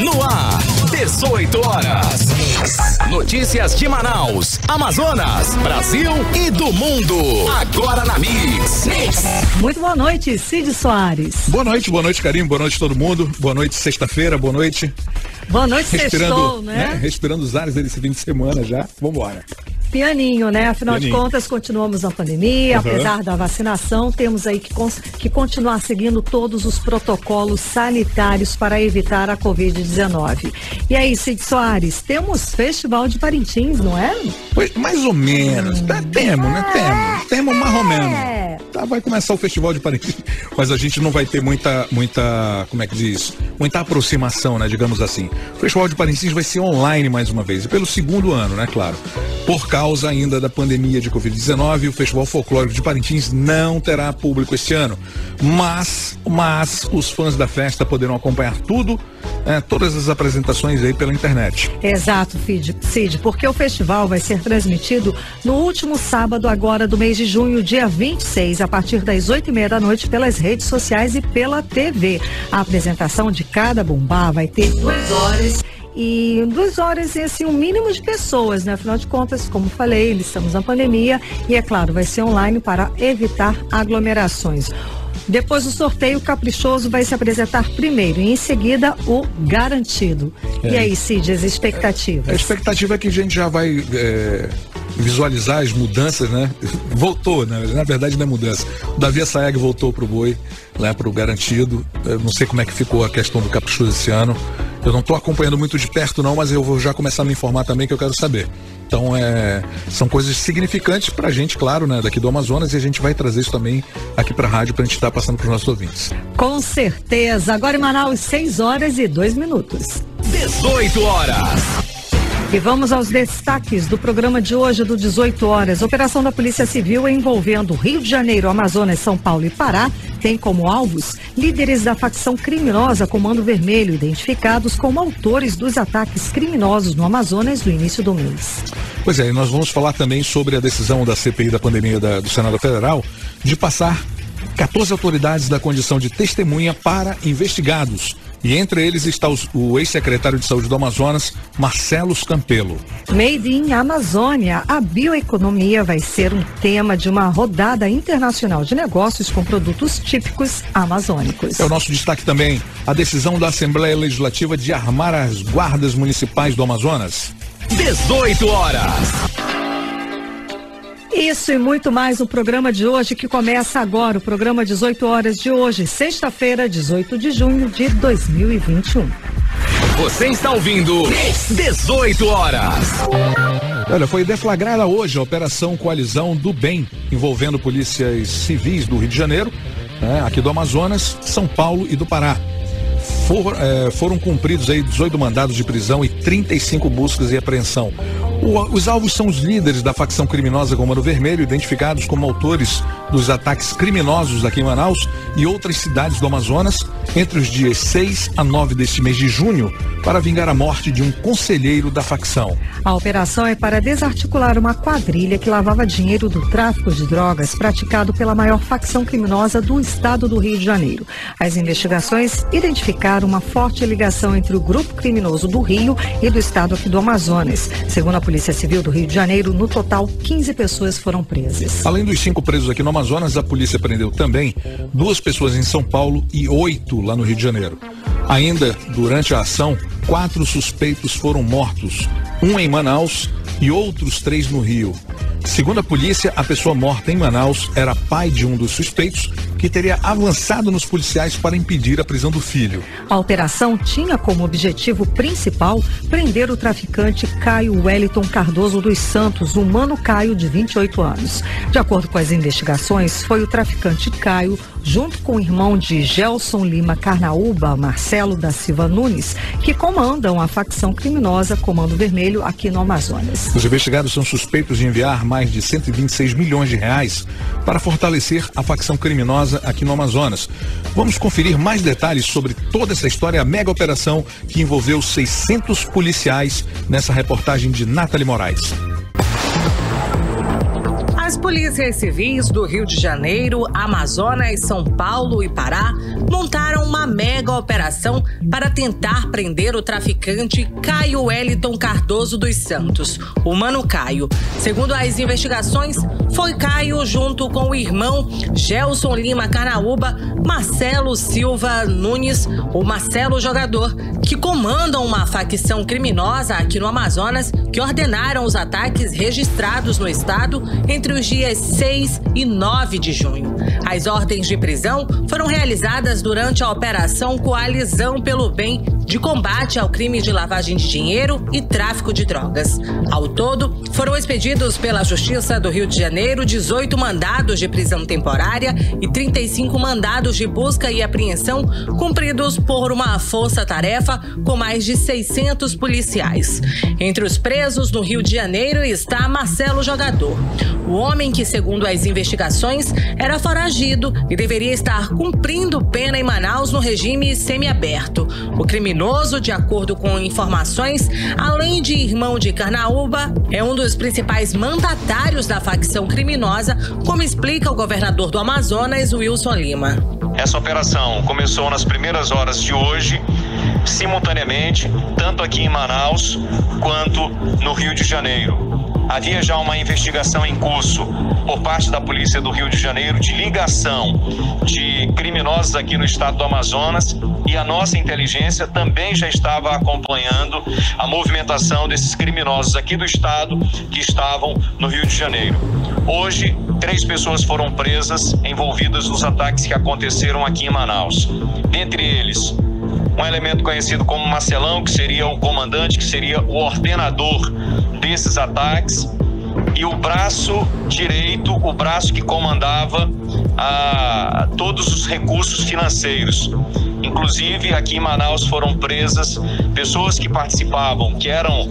No ar, 18 horas. Notícias de Manaus, Amazonas, Brasil e do mundo. Agora na Mix. Muito boa noite, Cid Soares. Boa noite, Carinho, boa noite todo mundo. Boa noite, sexta-feira, boa noite. Boa noite, sextou, né? Respirando os ares desse fim de semana já. Vambora. Pianinho, né? Afinal de contas, continuamos na pandemia, apesar da vacinação, temos aí que continuar seguindo todos os protocolos sanitários para evitar a Covid-19. E aí, Cid Soares, temos Festival de Parintins, não é? Mais ou menos. Temos, né? Temos mais ou menos. Tá, vai começar o Festival de Parintins, mas a gente não vai ter muita, como é que diz? Muita aproximação, né? Digamos assim. O Festival de Parintins vai ser online mais uma vez, e pelo segundo ano, né? Claro. Por causa ainda da pandemia de Covid-19, o Festival Folclórico de Parintins não terá público este ano. Mas os fãs da festa poderão acompanhar todas as apresentações aí pela internet. Exato, Cid, porque o festival vai ser transmitido no último sábado agora do mês de junho, dia 26, a partir das 8:30 da noite, pelas redes sociais e pela TV. A apresentação de cada bumbá vai ter 2 horas. E 2 horas e assim, um mínimo de pessoas, né? Afinal de contas, como falei, estamos na pandemia e, é claro, vai ser online para evitar aglomerações. Depois do sorteio, o caprichoso vai se apresentar primeiro e em seguida o garantido. E aí, Cid, as expectativas? A expectativa é que a gente já vai visualizar as mudanças, né? Voltou, né? Na verdade não é mudança. O Davi Assayag voltou pro boi, lá pro garantido. Eu não sei como é que ficou a questão do caprichoso esse ano. Eu não estou acompanhando muito de perto não, mas eu vou já começar a me informar também, que eu quero saber. Então, são coisas significantes pra gente, claro, né, daqui do Amazonas, e a gente vai trazer isso também aqui pra rádio pra gente estar passando pros nossos ouvintes. Com certeza. Agora em Manaus, 6:02. 18 horas. E vamos aos destaques do programa de hoje do 18 horas. Operação da Polícia Civil envolvendo Rio de Janeiro, Amazonas, São Paulo e Pará tem como alvos líderes da facção criminosa Comando Vermelho, identificados como autores dos ataques criminosos no Amazonas no início do mês. Pois é, e nós vamos falar também sobre a decisão da CPI da pandemia do Senado Federal de passar 14 autoridades da condição de testemunha para investigados. E entre eles está o ex-secretário de Saúde do Amazonas, Marcelo Campelo. Made in Amazônia, a bioeconomia vai ser um tema de uma rodada internacional de negócios com produtos típicos amazônicos. É o nosso destaque também, a decisão da Assembleia Legislativa de armar as guardas municipais do Amazonas. 18 horas. Isso e muito mais no programa de hoje, que começa agora, o programa 18 horas de hoje, sexta-feira, 18 de junho de 2021. Você está ouvindo 18 horas. Olha, foi deflagrada hoje a Operação Coalizão do Bem, envolvendo polícias civis do Rio de Janeiro, aqui do Amazonas, São Paulo e do Pará. Foram cumpridos aí 18 mandados de prisão e 35 buscas e apreensão. Os alvos são os líderes da facção criminosa Comando Vermelho, identificados como autores dos ataques criminosos aqui em Manaus e outras cidades do Amazonas, entre os dias 6 a 9 deste mês de junho, para vingar a morte de um conselheiro da facção. A operação é para desarticular uma quadrilha que lavava dinheiro do tráfico de drogas praticado pela maior facção criminosa do estado do Rio de Janeiro. As investigações identificaram uma forte ligação entre o grupo criminoso do Rio e do estado aqui do Amazonas. Segundo a Polícia Civil do Rio de Janeiro, no total, 15 pessoas foram presas. Além dos 5 presos aqui no Amazonas, a polícia prendeu também 2 pessoas em São Paulo e 8 lá no Rio de Janeiro. Ainda, durante a ação, 4 suspeitos foram mortos, 1 em Manaus e outros 3 no Rio. Segundo a polícia, a pessoa morta em Manaus era pai de um dos suspeitos, que teria avançado nos policiais para impedir a prisão do filho. A operação tinha como objetivo principal prender o traficante Caio Wellington Cardoso dos Santos, o Mano Caio, de 28 anos. De acordo com as investigações, foi o traficante Caio, junto com o irmão de Gelson Lima Carnaúba, Marcelo da Silva Nunes, que comandam a facção criminosa Comando Vermelho aqui no Amazonas. Os investigados são suspeitos de enviar mais de 126 milhões de reais para fortalecer a facção criminosa aqui no Amazonas. Vamos conferir mais detalhes sobre toda essa história, a mega operação que envolveu 600 policiais nessa reportagem de Nathalie Moraes. As polícias civis do Rio de Janeiro, Amazonas, São Paulo e Pará montaram uma mega operação para tentar prender o traficante Caio Wellington Cardoso dos Santos, o Mano Caio. Segundo as investigações, foi Caio junto com o irmão Gelson Lima Carnaúba, Marcelo Silva Nunes, o Marcelo Jogador, que comandam uma facção criminosa aqui no Amazonas, que ordenaram os ataques registrados no estado entre os dias 6 e 9 de junho. As ordens de prisão foram realizadas durante a Operação Coalizão pelo Bem de combate ao crime de lavagem de dinheiro e tráfico de drogas. Ao todo, foram expedidos pela Justiça do Rio de Janeiro 18 mandados de prisão temporária e 35 mandados de busca e apreensão cumpridos por uma força-tarefa com mais de 600 policiais. Entre os presos no Rio de Janeiro está Marcelo Jogador, o homem que, segundo as investigações, era foragido e deveria estar cumprindo pena em Manaus no regime semiaberto. O criminoso, de acordo com informações, além de irmão de Carnaúba, é um dos principais mandatários da facção criminosa, como explica o governador do Amazonas, Wilson Lima. Essa operação começou nas primeiras horas de hoje, simultaneamente, tanto aqui em Manaus quanto no Rio de Janeiro. Havia já uma investigação em curso por parte da Polícia do Rio de Janeiro de ligação de criminosos aqui no estado do Amazonas, e a nossa inteligência também já estava acompanhando a movimentação desses criminosos aqui do estado que estavam no Rio de Janeiro. Hoje, 3 pessoas foram presas envolvidas nos ataques que aconteceram aqui em Manaus. Dentre eles, um elemento conhecido como Marcelão, que seria o comandante, que seria o ordenador desses ataques, e o braço direito, o braço que comandava todos os recursos financeiros. Inclusive, aqui em Manaus foram presas pessoas que participavam, que eram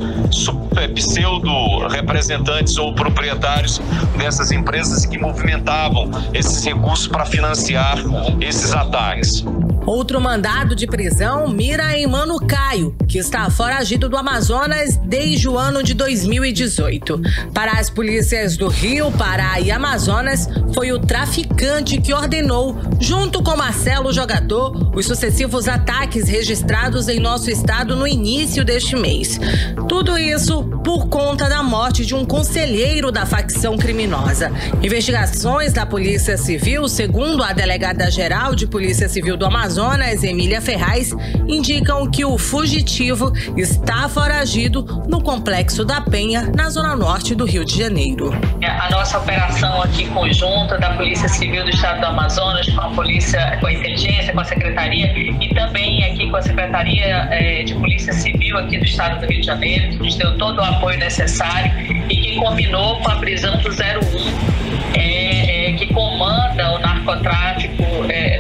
pseudo-representantes ou proprietários dessas empresas que movimentavam esses recursos para financiar esses ataques. Outro mandado de prisão mira em Mano Caio, que está foragido do Amazonas desde o ano de 2018. Para as polícias do Rio, Pará e Amazonas, foi o traficante que ordenou, junto com Marcelo Jogador, os sucessivos ataques registrados em nosso estado no início deste mês. Tudo isso por conta da morte de um conselheiro da facção criminosa. Investigações da Polícia Civil, segundo a delegada-geral de Polícia Civil do Amazonas, Emília Ferraz, indicam que o fugitivo está foragido no Complexo da Penha, na zona norte do Rio de Janeiro. A nossa operação aqui conjunta da Polícia Civil do Estado do Amazonas com a Polícia, com a Inteligência, com a Secretaria e também aqui com a Secretaria de Polícia Civil aqui do Estado do Rio de Janeiro, que nos deu todo o apoio necessário e que combinou com a prisão do 01, que comanda o narcotráfico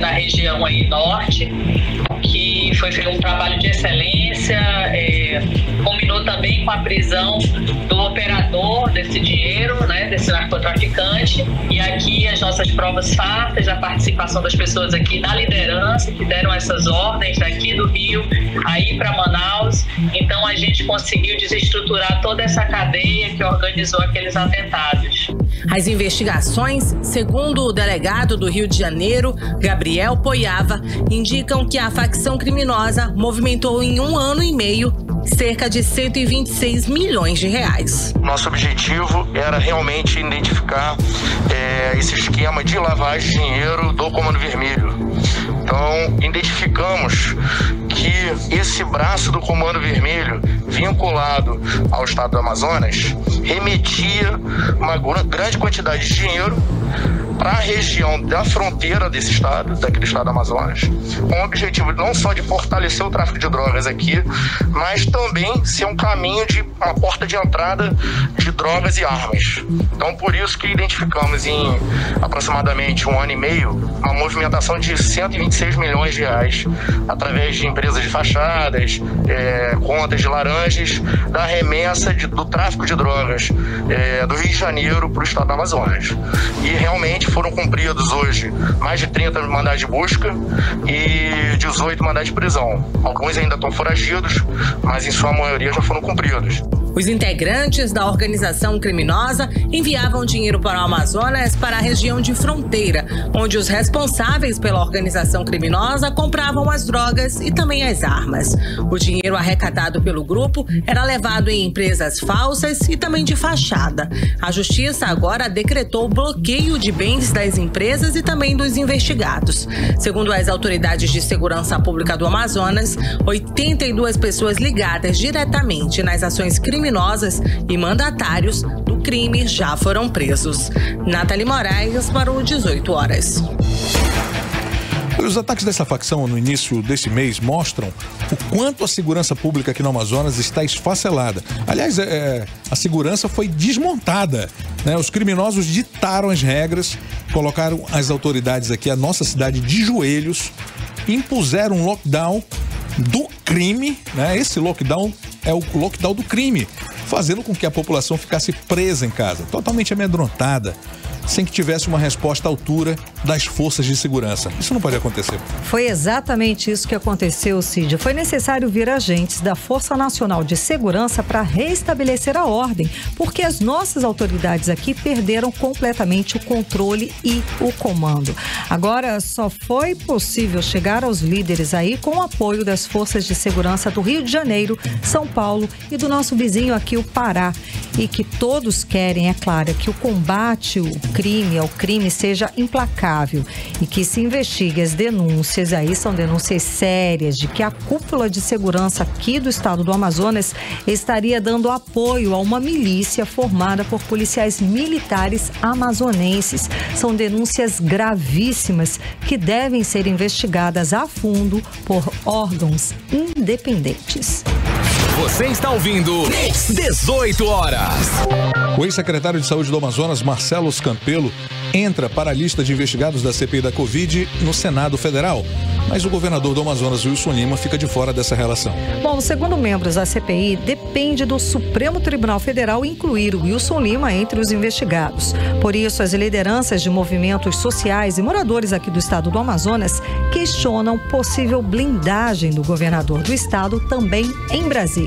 na região aí norte, que foi feito um trabalho de excelência, combinou também com a prisão do operador desse dinheiro, né, desse narcotraficante, e aqui as nossas provas fartas da participação das pessoas aqui na liderança, que deram essas ordens daqui do Rio, aí para Manaus. Então a gente conseguiu desestruturar toda essa cadeia que organizou aqueles atentados. As investigações, segundo o delegado do Rio de Janeiro, Gabriel Poiava, indicam que a facção criminosa movimentou em 1 ano e meio cerca de 126 milhões de reais. Nosso objetivo era realmente identificar esse esquema de lavagem de dinheiro do Comando Vermelho. Então, identificamos que esse braço do Comando Vermelho, vinculado ao estado do Amazonas, remetia uma grande quantidade de dinheiro para a região da fronteira desse estado, daquele estado do Amazonas, com o objetivo não só de fortalecer o tráfico de drogas aqui, mas também ser um caminho de uma porta de entrada de drogas e armas. Então, por isso que identificamos em aproximadamente 1 ano e meio uma movimentação de 126 milhões de reais através de empresas de fachadas, contas de laranjas, da remessa do tráfico de drogas do Rio de Janeiro para o estado do Amazonas. E realmente foram cumpridos hoje mais de 30 mandados de busca e 18 mandados de prisão. Alguns ainda estão foragidos, mas em sua maioria já foram cumpridos. Os integrantes da organização criminosa enviavam dinheiro para o Amazonas para a região de fronteira, onde os responsáveis pela organização criminosa compravam as drogas e também as armas. O dinheiro arrecadado pelo grupo era levado em empresas falsas e também de fachada. A justiça agora decretou bloqueio de bens das empresas e também dos investigados. Segundo as autoridades de segurança pública do Amazonas, 82 pessoas ligadas diretamente nas ações criminosas e mandatários do crime já foram presos. Nathalie Moraes para o 18 horas. Os ataques dessa facção no início desse mês mostram o quanto a segurança pública aqui no Amazonas está esfacelada. Aliás, a segurança foi desmontada, né? Os criminosos ditaram as regras, colocaram as autoridades aqui, a nossa cidade, de joelhos, impuseram um lockdown do crime, né? Esse lockdown é o lockdown do crime, fazendo com que a população ficasse presa em casa, totalmente amedrontada, sem que tivesse uma resposta à altura das forças de segurança. Isso não pode acontecer. Foi exatamente isso que aconteceu, Cid. Foi necessário vir agentes da Força Nacional de Segurança para restabelecer a ordem, porque as nossas autoridades aqui perderam completamente o controle e o comando. Agora, só foi possível chegar aos líderes aí com o apoio das forças de segurança do Rio de Janeiro, São Paulo e do nosso vizinho aqui, o Pará. E que todos querem, é claro, que o combate ao crime seja implacável e que se investigue as denúncias, aí são denúncias sérias, de que a cúpula de segurança aqui do estado do Amazonas estaria dando apoio a uma milícia formada por policiais militares amazonenses. São denúncias gravíssimas que devem ser investigadas a fundo por órgãos independentes. Você está ouvindo 18 horas. O ex-secretário de Saúde do Amazonas, Marcelo Campelo, entra para a lista de investigados da CPI da Covid no Senado Federal. Mas o governador do Amazonas, Wilson Lima, fica de fora dessa relação. Bom, segundo membros da CPI, depende do Supremo Tribunal Federal incluir o Wilson Lima entre os investigados. Por isso, as lideranças de movimentos sociais e moradores aqui do estado do Amazonas questionam possível blindagem do governador do estado também em Brasília.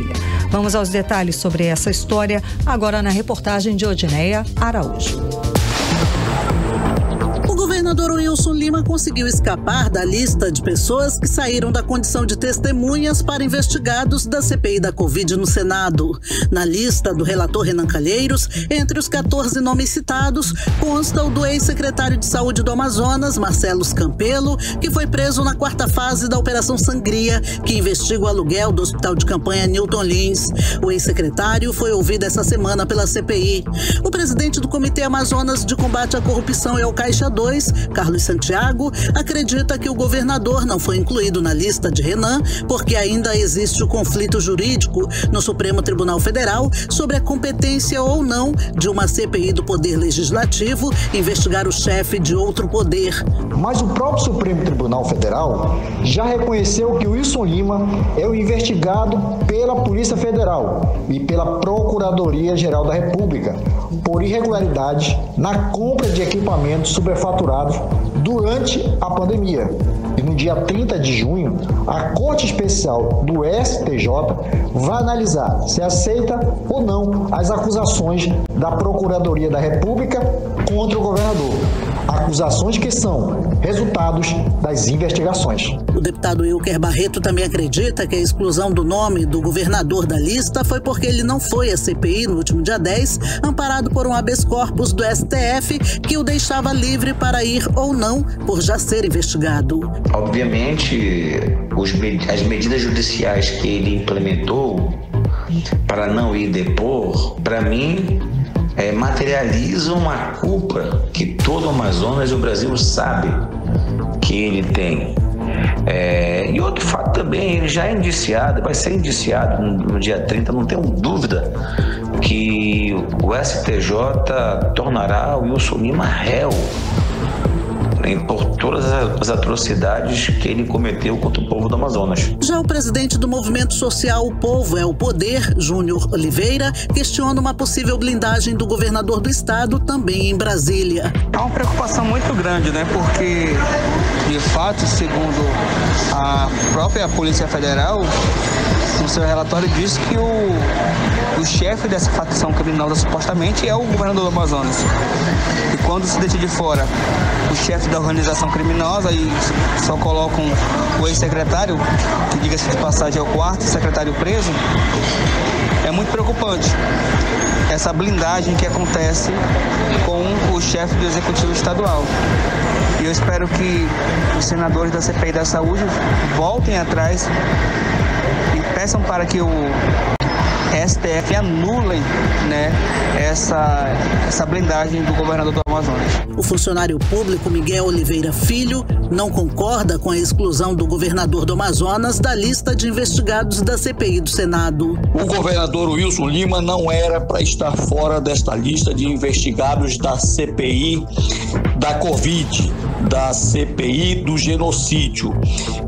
Vamos aos detalhes sobre essa história agora na reportagem de Odineia Araújo. O governador Wilson Lima conseguiu escapar da lista de pessoas que saíram da condição de testemunhas para investigados da CPI da Covid no Senado. Na lista do relator Renan Calheiros, entre os 14 nomes citados, consta o do ex-secretário de Saúde do Amazonas, Marcelo Campelo, que foi preso na 4ª fase da Operação Sangria, que investiga o aluguel do Hospital de Campanha Newton Lins. O ex-secretário foi ouvido essa semana pela CPI. O presidente do Comitê Amazonas de Combate à Corrupção e ao Caixa 2, Carlos Santiago, acredita que o governador não foi incluído na lista de Renan porque ainda existe o conflito jurídico no Supremo Tribunal Federal sobre a competência ou não de uma CPI do Poder Legislativo investigar o chefe de outro poder. Mas o próprio Supremo Tribunal Federal já reconheceu que o Wilson Lima é o investigado pela Polícia Federal e pela Procuradoria-Geral da República por irregularidades na compra de equipamentos superfaturados durante a pandemia. E no dia 30 de junho, a Corte Especial do STJ vai analisar se aceita ou não as acusações da Procuradoria da República contra o governador. Acusações que são resultados das investigações. O deputado Wilker Barreto também acredita que a exclusão do nome do governador da lista foi porque ele não foi à CPI no último dia 10, amparado por um habeas corpus do STF que o deixava livre para ir ou não por já ser investigado. Obviamente, as medidas judiciais que ele implementou para não ir depor, para mim, materializam a culpa que todo o Amazonas e o Brasil sabe que ele tem. E outro fato também, ele já é indiciado, vai ser indiciado no dia 30, não tenho dúvida que o STJ tornará o Wilson Lima réu por todas as atrocidades que ele cometeu contra o povo do Amazonas. Já o presidente do movimento social O Povo é o Poder, Júnior Oliveira, questiona uma possível blindagem do governador do estado também em Brasília. É uma preocupação muito grande, né? Porque, de fato, segundo a própria Polícia Federal, no seu relatório, diz que o chefe dessa facção criminosa supostamente é o governador do Amazonas. E quando se deixa de fora o chefe da organização criminosa e só colocam o ex-secretário, que diga-se de passagem é o 4º secretário preso, é muito preocupante essa blindagem que acontece com o chefe do Executivo Estadual. E eu espero que os senadores da CPI da Saúde voltem atrás e peçam para que o STF anulem, né, essa blindagem do governador do Amazonas. O funcionário público Miguel Oliveira Filho não concorda com a exclusão do governador do Amazonas da lista de investigados da CPI do Senado. O governador Wilson Lima não era para estar fora desta lista de investigados da CPI da Covid, da CPI do genocídio.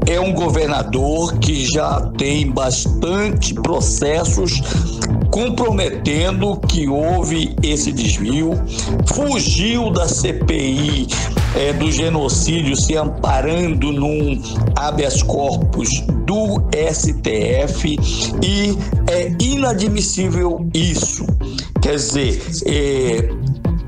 É um governador que já tem bastante processos comprometendo que houve esse desvio, fugiu da CPI do genocídio se amparando num habeas corpus do STF e é inadmissível isso. Quer dizer,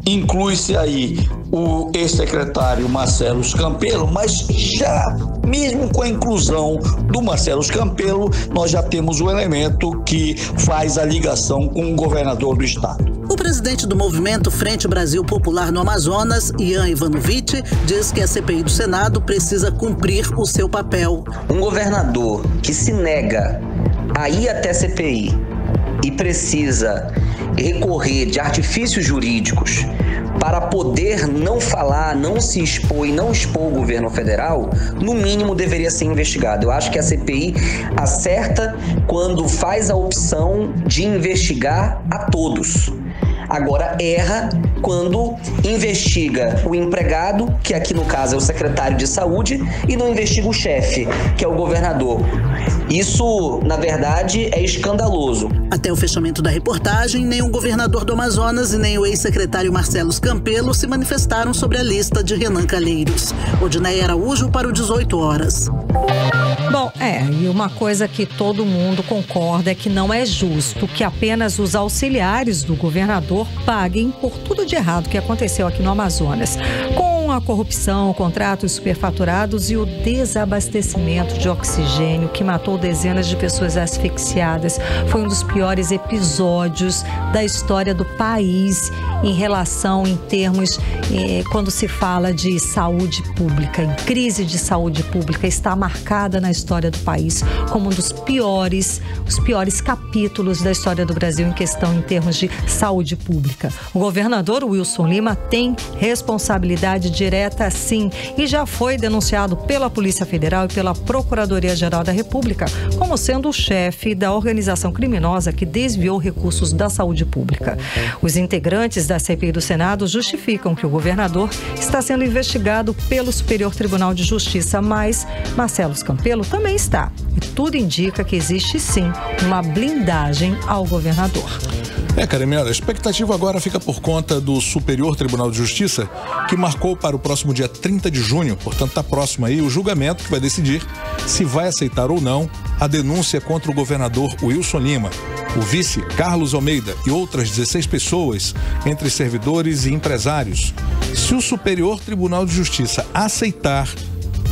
inclui-se aí o ex-secretário Marcelo Campelo, mas já mesmo com a inclusão do Marcelo Campelo, nós já temos o elemento que faz a ligação com o governador do estado. O presidente do movimento Frente Brasil Popular no Amazonas, Ian Ivanovic, diz que a CPI do Senado precisa cumprir o seu papel. Um governador que se nega a ir até a CPI e precisa recorrer de artifícios jurídicos para poder não falar, não se expor e não expor o governo federal, no mínimo deveria ser investigado. Eu acho que a CPI acerta quando faz a opção de investigar a todos. Agora erra quando investiga o empregado, que aqui no caso é o secretário de saúde, e não investiga o chefe, que é o governador. Isso, na verdade, é escandaloso. Até o fechamento da reportagem, nem o governador do Amazonas e nem o ex-secretário Marcelo Campelo se manifestaram sobre a lista de Renan Calheiros. Odinei Araújo para o 18 horas. Bom, e uma coisa que todo mundo concorda é que não é justo que apenas os auxiliares do governador paguem por tudo de errado que aconteceu aqui no Amazonas. Com a corrupção, contratos superfaturados e o desabastecimento de oxigênio que matou dezenas de pessoas asfixiadas. Foi um dos piores episódios da história do país em termos, quando se fala de saúde pública, em crise de saúde pública, está marcada na história do país como um dos piores capítulos da história do Brasil em termos de saúde pública. O governador Wilson Lima tem responsabilidade direta, sim, e já foi denunciado pela Polícia Federal e pela Procuradoria-Geral da República como sendo o chefe da organização criminosa que desviou recursos da saúde pública. Os integrantes da CPI do Senado justificam que o governador está sendo investigado pelo Superior Tribunal de Justiça, mas Marcelo Campelo também está. E tudo indica que existe, sim, uma blindagem ao governador. Caremera, a expectativa agora fica por conta do Superior Tribunal de Justiça, que marcou para o próximo dia 30 de junho, portanto está próximo aí o julgamento que vai decidir se vai aceitar ou não a denúncia contra o governador Wilson Lima, o vice Carlos Almeida e outras 16 pessoas, entre servidores e empresários. Se o Superior Tribunal de Justiça aceitar,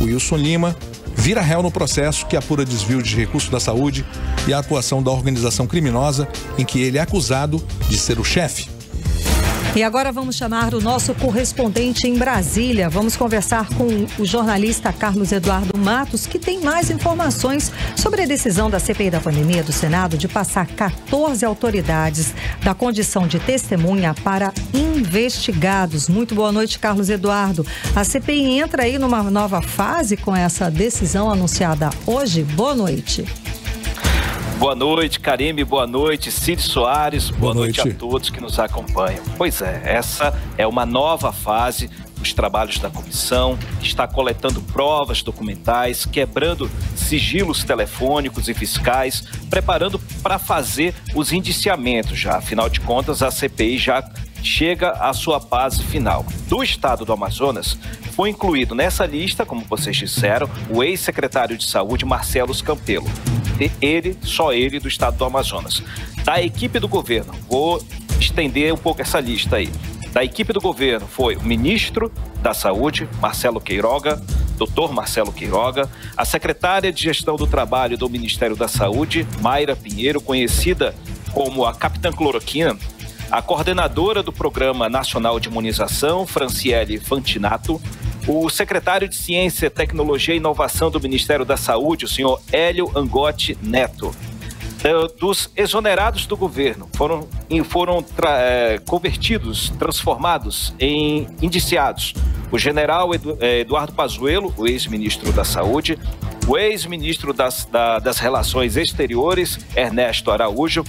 o Wilson Lima vira réu no processo que apura desvio de recursos da saúde e a atuação da organização criminosa em que ele é acusado de ser o chefe. E agora vamos chamar o nosso correspondente em Brasília. Vamos conversar com o jornalista Carlos Eduardo Matos, que tem mais informações sobre a decisão da CPI da pandemia do Senado de passar 14 autoridades da condição de testemunha para investigados. Muito boa noite, Carlos Eduardo. A CPI entra aí numa nova fase com essa decisão anunciada hoje. Boa noite. Boa noite, Karime, boa noite, Cid Soares, boa noite a todos que nos acompanham. Pois é, essa é uma nova fase dos trabalhos da comissão, está coletando provas documentais, quebrando sigilos telefônicos e fiscais, preparando para fazer os indiciamentos já. Afinal de contas, a CPI já chega à sua fase final. Do estado do Amazonas, foi incluído nessa lista, como vocês disseram, o ex-secretário de Saúde, Marcelo Campelo. só ele, do estado do Amazonas. Da equipe do governo, vou estender um pouco essa lista aí. Da equipe do governo foi o ministro da Saúde, Marcelo Queiroga, Dr. Marcelo Queiroga, a secretária de Gestão do Trabalho do Ministério da Saúde, Mayra Pinheiro, conhecida como a Capitã Cloroquina, a coordenadora do Programa Nacional de Imunização, Franciele Fantinato, o secretário de Ciência, Tecnologia e Inovação do Ministério da Saúde, o senhor Hélio Angotti Neto. Dos exonerados do governo foram convertidos, transformados em indiciados o general Eduardo Pazuello, o ex-ministro da Saúde, o ex-ministro das Relações Exteriores, Ernesto Araújo,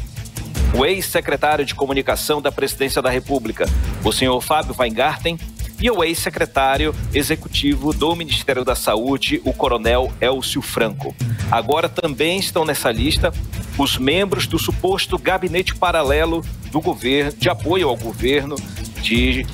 o ex-secretário de Comunicação da Presidência da República, o senhor Fábio Weingarten, e o ex-secretário executivo do Ministério da Saúde, o coronel Elcio Franco. Agora também estão nessa lista os membros do suposto gabinete paralelo do governo, de apoio ao governo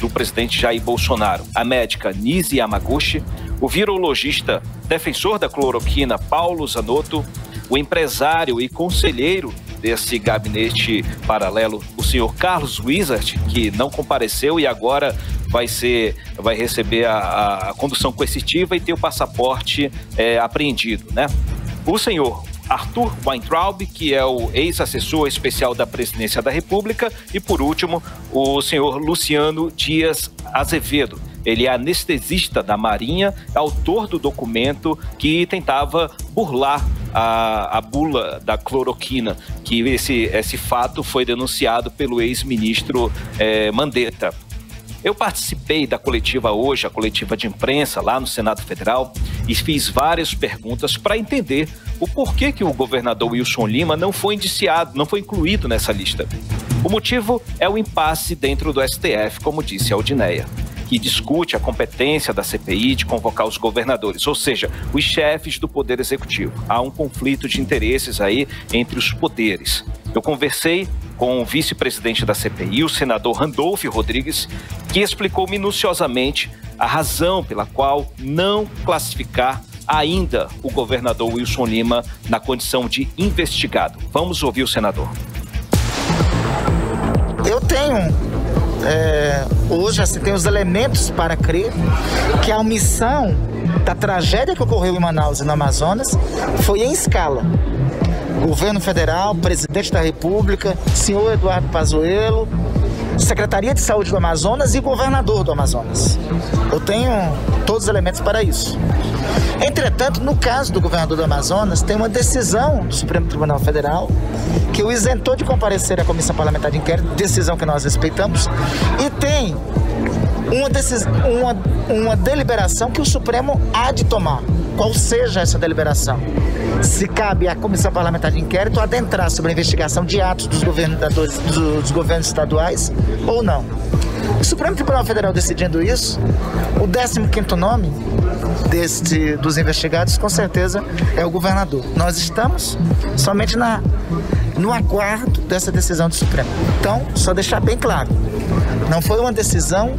do presidente Jair Bolsonaro. A médica Nise Yamaguchi, o virologista defensor da cloroquina Paulo Zanotto, o empresário e conselheiro desse gabinete paralelo, o senhor Carlos Wizard, que não compareceu e agora vai receber a condução coercitiva e ter o passaporte apreendido, né? O senhor Arthur Weintraub, que é o ex-assessor especial da Presidência da República, e por último, o senhor Luciano Dias Azevedo. Ele é anestesista da Marinha, autor do documento que tentava burlar a bula da cloroquina, que esse fato foi denunciado pelo ex-ministro Mandetta. Eu participei da coletiva hoje, a coletiva de imprensa lá no Senado Federal, e fiz várias perguntas para entender o porquê que o governador Wilson Lima não foi indiciado, não foi incluído nessa lista. O motivo é o impasse dentro do STF, como disse a Aldineia, que discute a competência da CPI de convocar os governadores, ou seja, os chefes do Poder Executivo. Há um conflito de interesses aí entre os poderes. Eu conversei com o vice-presidente da CPI, o senador Randolph Rodrigues, que explicou minuciosamente a razão pela qual não classificar ainda o governador Wilson Lima na condição de investigado. Vamos ouvir o senador. Eu tenho hoje tenho os elementos para crer que a omissão da tragédia que ocorreu em Manaus e no Amazonas foi em escala. Governo Federal, Presidente da República, senhor Eduardo Pazuello, Secretaria de Saúde do Amazonas e Governador do Amazonas. Eu tenho todos os elementos para isso. Entretanto, no caso do Governador do Amazonas, tem uma decisão do Supremo Tribunal Federal que o isentou de comparecer à Comissão Parlamentar de Inquérito, decisão que nós respeitamos, e tem uma deliberação que o Supremo há de tomar. Qual seja essa deliberação? Se cabe à Comissão Parlamentar de Inquérito adentrar sobre a investigação de atos dos governos estaduais ou não. O Supremo Tribunal Federal decidindo isso, o 15º nome dos investigados, com certeza, é o governador. Nós estamos somente no aguardo dessa decisão do Supremo. Então, só deixar bem claro, não foi uma decisão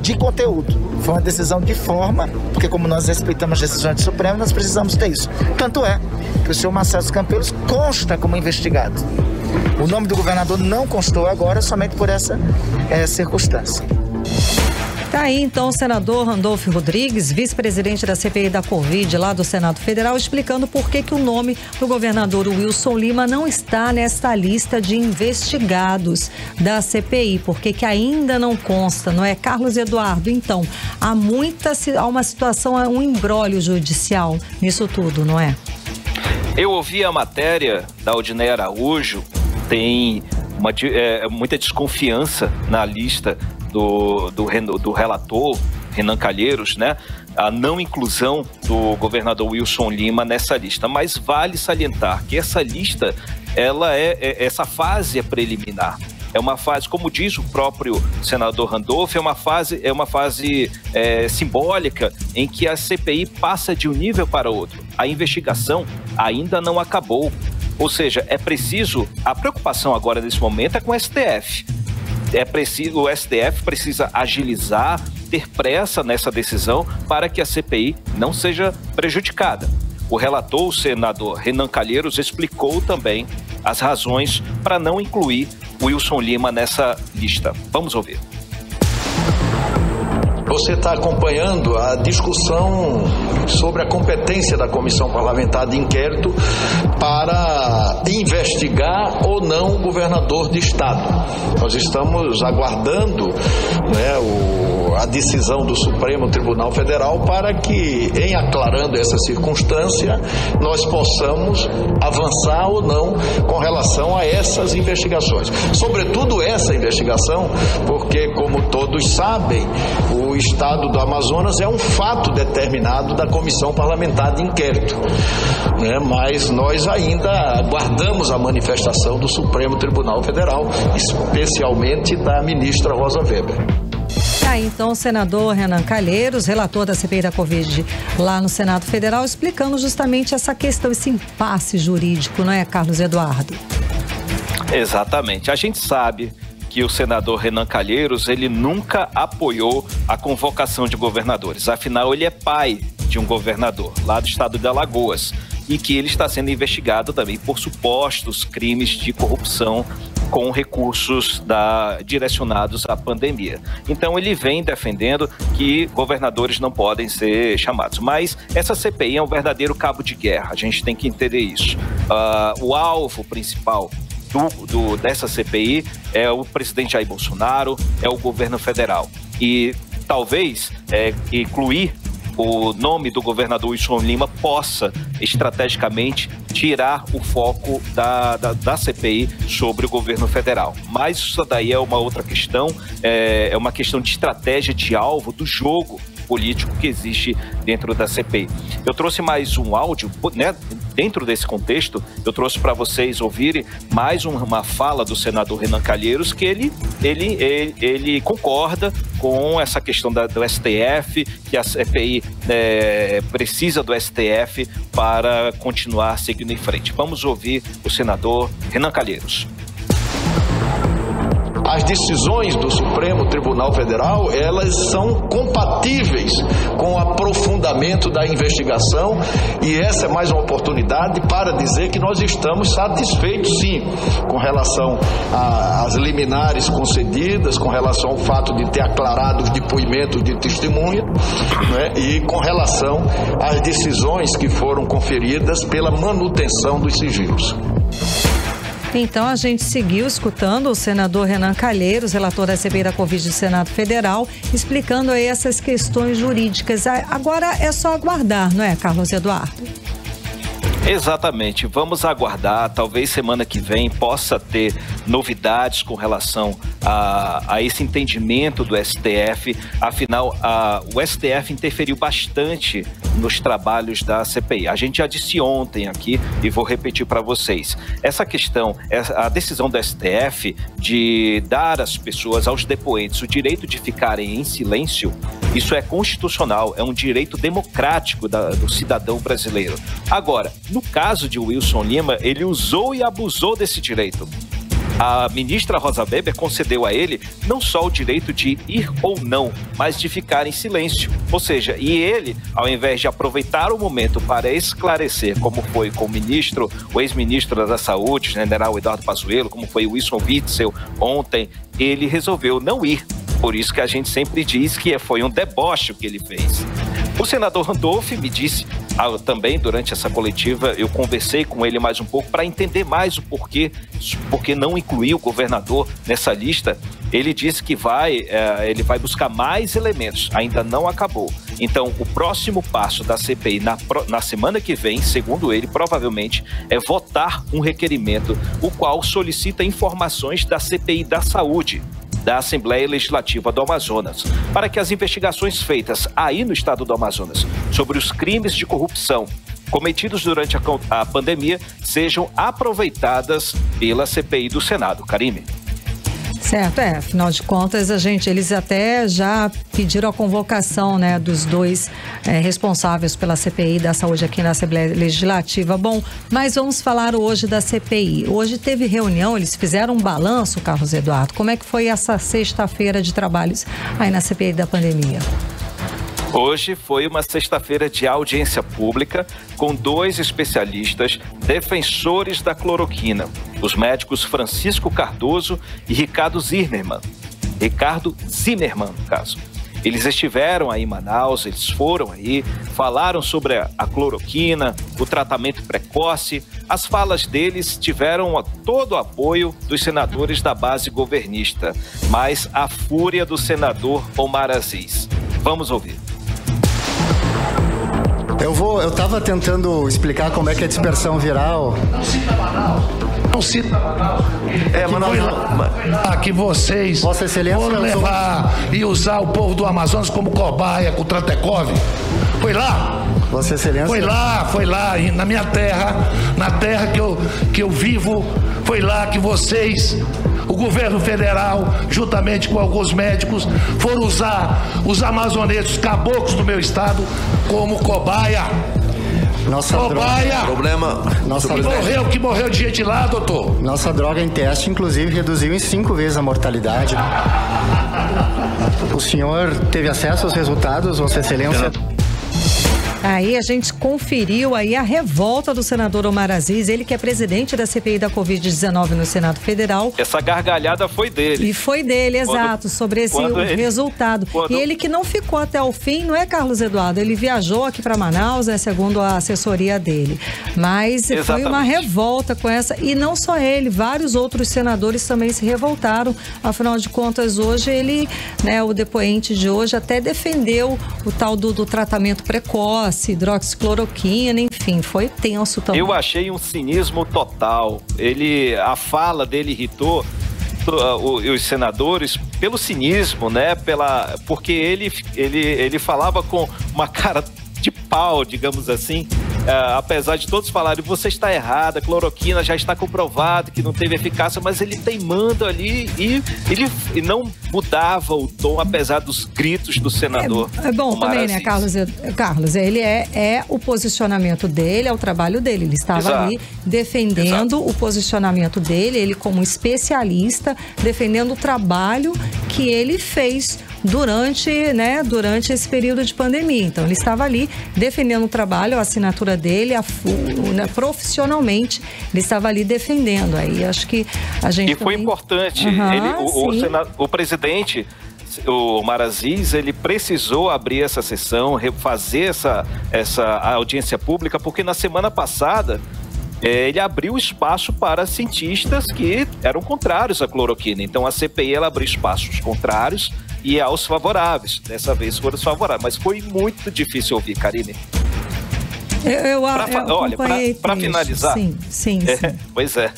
de conteúdo, foi uma decisão de forma, porque como nós respeitamos as decisões do Supremo, nós precisamos ter isso. Tanto é que o senhor Marcelo Campelos consta como investigado. O nome do governador não constou agora, somente por essa circunstância. Tá aí então o senador Randolph Rodrigues, vice-presidente da CPI da Covid lá do Senado Federal, explicando por que o nome do governador Wilson Lima não está nesta lista de investigados da CPI, porque que ainda não consta, não é, Carlos Eduardo? Então, há uma situação, um imbróglio judicial nisso tudo, não é? Eu ouvi a matéria da Aldineia Araújo, tem muita desconfiança na lista do relator Renan Calheiros, né? A não inclusão do governador Wilson Lima nessa lista, mas vale salientar que essa lista, essa fase é preliminar. É uma fase, como diz o próprio senador Randolph, é uma fase simbólica em que a CPI passa de um nível para outro. A investigação ainda não acabou. Ou seja, a preocupação agora nesse momento é com o STF. O STF precisa agilizar, ter pressa nessa decisão para que a CPI não seja prejudicada. o relator, o senador Renan Calheiros, explicou também as razões para não incluir Wilson Lima nessa lista. Vamos ouvir. Você está acompanhando a discussão sobre a competência da Comissão Parlamentar de Inquérito para investigar ou não o governador de Estado. Nós estamos aguardando, a decisão do Supremo Tribunal Federal para que, em aclarando essa circunstância, nós possamos avançar ou não com relação a essas investigações. Sobretudo essa investigação, porque, como todos sabem, o Estado do Amazonas é um fato determinado da Comissão Parlamentar de Inquérito, mas nós ainda aguardamos a manifestação do Supremo Tribunal Federal, especialmente da ministra Rosa Weber. Aí, então, o senador Renan Calheiros, relator da CPI da Covid lá no Senado Federal, explicando justamente essa questão, esse impasse jurídico, não é, Carlos Eduardo? Exatamente. A gente sabe que o senador Renan Calheiros, ele nunca apoiou a convocação de governadores. Afinal, ele é pai de um governador lá do estado de Alagoas e que ele está sendo investigado também por supostos crimes de corrupção com recursos direcionados à pandemia. Então ele vem defendendo que governadores não podem ser chamados. Mas essa CPI é um verdadeiro cabo de guerra, a gente tem que entender isso. O alvo principal dessa CPI é o presidente Jair Bolsonaro, é o governo federal. E talvez incluir o nome do governador Wilson Lima possa estrategicamente tirar o foco da CPI sobre o governo federal. Mas isso daí é uma outra questão, é uma questão de estratégia, de alvo, do jogo político que existe dentro da CPI. Eu trouxe mais um áudio, dentro desse contexto, eu trouxe para vocês ouvirem mais uma fala do senador Renan Calheiros, que ele concorda com essa questão do STF, que a CPI precisa do STF para continuar seguindo em frente. Vamos ouvir o senador Renan Calheiros. As decisões do Supremo Tribunal Federal, elas são compatíveis com o aprofundamento da investigação, e essa é mais uma oportunidade para dizer que nós estamos satisfeitos, sim, com relação às liminares concedidas, com relação ao fato de ter aclarado os depoimentos de testemunha, e com relação às decisões que foram conferidas pela manutenção dos sigilos. Então, a gente seguiu escutando o senador Renan Calheiros, relator da CPI da Covid do Senado Federal, explicando aí essas questões jurídicas. Agora é só aguardar, não é, Carlos Eduardo? Exatamente, vamos aguardar, talvez semana que vem possa ter novidades com relação a esse entendimento do STF. Afinal, o STF interferiu bastante nos trabalhos da CPI. A gente já disse ontem aqui e vou repetir para vocês. Essa questão, a decisão do STF de dar às pessoas, aos depoentes, o direito de ficarem em silêncio, isso é constitucional, é um direito democrático do cidadão brasileiro. Agora, no caso de Wilson Lima, ele usou e abusou desse direito. A ministra Rosa Weber concedeu a ele não só o direito de ir ou não, mas de ficar em silêncio. Ou seja, e ele, ao invés de aproveitar o momento para esclarecer, como foi com o ex-ministro da Saúde, general Eduardo Pazuello, como foi o Wilson Witzel ontem, ele resolveu não ir. Por isso que a gente sempre diz que foi um deboche o que ele fez. O senador Randolph me disse também durante essa coletiva, eu conversei com ele mais um pouco para entender mais o porquê não incluir o governador nessa lista. Ele disse que ele vai buscar mais elementos, ainda não acabou. Então, o próximo passo da CPI na semana que vem, segundo ele, provavelmente, é votar um requerimento, o qual solicita informações da CPI da Saúde, da Assembleia Legislativa do Amazonas, para que as investigações feitas aí no estado do Amazonas sobre os crimes de corrupção cometidos durante a pandemia sejam aproveitadas pela CPI do Senado. Karime. Certo, afinal de contas, eles até já pediram a convocação, dos dois responsáveis pela CPI da Saúde aqui na Assembleia Legislativa. Bom, mas vamos falar hoje da CPI. Hoje teve reunião, eles fizeram um balanço, Carlos Eduardo. Como é que foi essa sexta-feira de trabalhos aí na CPI da pandemia? Hoje foi uma sexta-feira de audiência pública com 2 especialistas defensores da cloroquina, os médicos Francisco Cardoso e Ricardo Zimmermann. Ricardo Zimmermann, no caso. Eles estiveram aí em Manaus, eles foram aí, falaram sobre a cloroquina, o tratamento precoce. As falas deles tiveram todo o apoio dos senadores da base governista, mas a fúria do senador Omar Aziz. Vamos ouvir. Eu estava tentando explicar como é que é a dispersão viral. Não cita Manaus. Que vocês foram levar e usar o povo do Amazonas como cobaia com o Trantekov. Foi lá. Vossa Excelência. Foi lá, na minha terra, na terra que eu vivo, foi lá que vocês, o governo federal, juntamente com alguns médicos, foram usar os amazoneses, os caboclos do meu estado, como cobaia. Nossa cobaia! Droga. Que morreu de gente lá, doutor. Nossa droga em teste, inclusive, reduziu em 5 vezes a mortalidade. O senhor teve acesso aos resultados, Vossa Excelência? Aí a gente conferiu aí a revolta do senador Omar Aziz, ele que é presidente da CPI da Covid-19 no Senado Federal. Essa gargalhada foi dele. E foi dele, exato, sobre esse resultado. E ele que não ficou até o fim, não é, Carlos Eduardo? Ele viajou aqui para Manaus, segundo a assessoria dele. Mas foi uma revolta com essa, e não só ele, vários outros senadores também se revoltaram. Afinal de contas, hoje ele, o depoente de hoje até defendeu o tal do tratamento precoce, hidroxicloroquina, enfim, foi tenso também. Eu achei um cinismo total. A fala dele irritou os senadores pelo cinismo, porque ele falava com uma cara de pau, digamos assim, apesar de todos falarem, você está errada, a cloroquina já está comprovado que não teve eficácia, mas ele teimando ali e ele não mudava o tom, apesar dos gritos do senador. É bom também, né, Carlos? Ele é o posicionamento dele, é o trabalho dele. Ele estava ali defendendo o posicionamento dele, ele como especialista, defendendo o trabalho que ele fez durante esse período de pandemia. Então, ele estava ali defendendo o trabalho, a assinatura dele, profissionalmente, ele estava ali defendendo. Aí, acho que a gente foi importante. O presidente, o Omar Aziz, ele precisou abrir essa sessão, fazer essa audiência pública, porque na semana passada ele abriu espaço para cientistas que eram contrários à cloroquina. Então, a CPI ela abriu espaços contrários e aos favoráveis. Dessa vez foram os favoráveis, mas foi muito difícil ouvir, Karine. Olha, para finalizar... Sim. Pois é.